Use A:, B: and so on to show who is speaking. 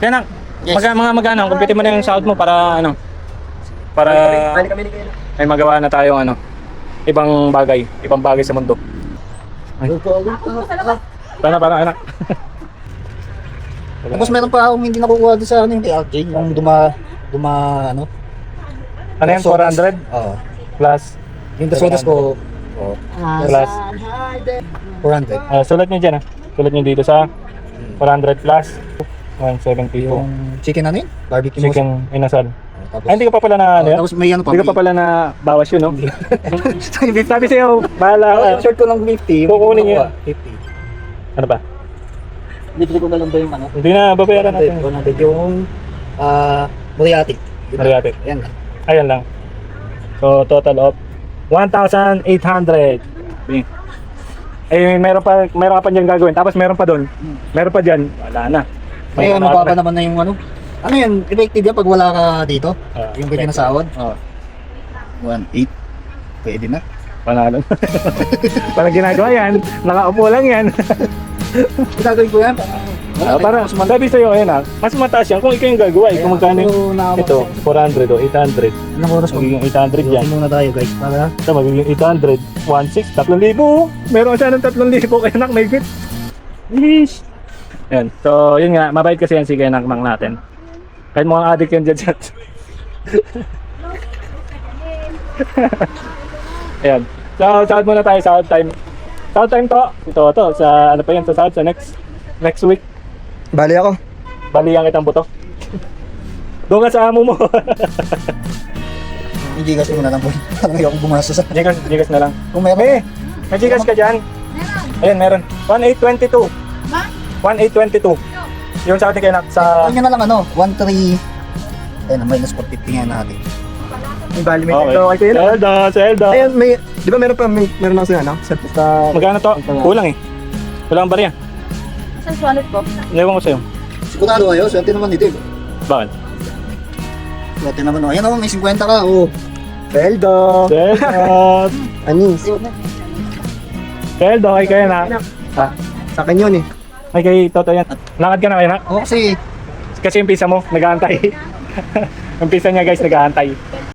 A: Kaya na,
B: Yes.
A: magano, kumpitin mo na yung sahod mo para ano, para ay magawa na tayo ano, ibang bagay sa mundo. Ay. Para anak.
B: Tapos meron pa akong hindi nakukuha doon sa ano yung RJ, yung ano?
A: Ano yan, 400
B: Oo.
A: plus
B: Yung sodas ko,
A: plus.
B: 400.
A: Sulat nyo dyan Sulat nyo dito sa 400 plus 170
B: Yung chicken ano yun? Barbecue
A: chicken inasal.
B: Tapos,
A: Ay, hindi ko pa pala na ano yan?
B: tapos may ano pa.
A: Hindi ko pa pala na bawas yun, no? Sabi sa'yo, bahala
B: Yung short ko lang 50.
A: Kukunin niyo.
B: 50.
A: Ano pa?
B: Libre ko na lang ba yung ano?
A: Hindi na, babayaran natin.
B: 100 yung Moriarty.
A: Moriarty.
B: Ayan lang.
A: Ayan lang. So, total of 1,800. Eh, meron ka pa dyan gagawin. Tapos meron pa doon. Meron pa dyan. Wala na.
B: May mababa naman na yung ano. Ano yan? Effective yan pag wala ka dito? Yung ganyan na sahod?
A: Oo.
B: 1.8. Pwede na.
A: Panalo. Parang ginagawa yan. Nakaupo lang yan.
B: Gagawin ko yan.
A: Para sabi sa'yo, ayun mas mataas yan kung ikaw yung gagawa. Kung magkano yung ito, 400 o 800.
B: Ilang oras
A: Magiging 800 yan.
B: muna tayo guys. Para
A: Ito, magiging 800. 1,600. 3,000. Meron siya ng 3,000 kaya nak may git. Yeesh. Yan. So, yun nga. Mabait kasi yan si Kenak Mang natin. Kahit mukhang adik yan dyan. Ayan. So, sahod muna tayo. Sahod time. Sahod time to. Ito. Sa ano pa yan? Sa sahod. Sa next week.
B: bali ako.
A: Balihan kitang buto. Doon ka sa amo mo.
B: Hindi kasi muna lang po. Parang ayoko bumastos sa
A: Gigas na lang.
B: Kung meron.
A: May gigas ka dyan? Ayan, meron. 1,822.
C: Ba?
A: 1,822. Yung sa atin kayo sa...
B: Kanya na lang ano, 1.3. Ayun, minus 450 nga natin.
D: May bali, may
A: Okay.
D: ito, okay kayo lang.
A: Selda.
D: Ayun, may, di ba meron ako sa ano? Sa
A: Magkano to? Kulang eh. Kulang ba riyan?
C: Saan wallet ko?
A: Inewan ko sa'yo.
B: Sigurado kayo, swerte naman dito.
A: Bakit?
B: Swerte naman. Ayan ako, may 50 ka. Oh.
D: Peldo.
A: Selda.
D: Anis.
A: Selda, okay kayo na. Ha?
D: Sa akin yun eh.
A: Ay kay Toto yan. Lakad ka na kayo na?
B: Oo, kasi
A: Kasi yung pisa mo, nag-aantay. Yung pisa niya guys, nag-aantay.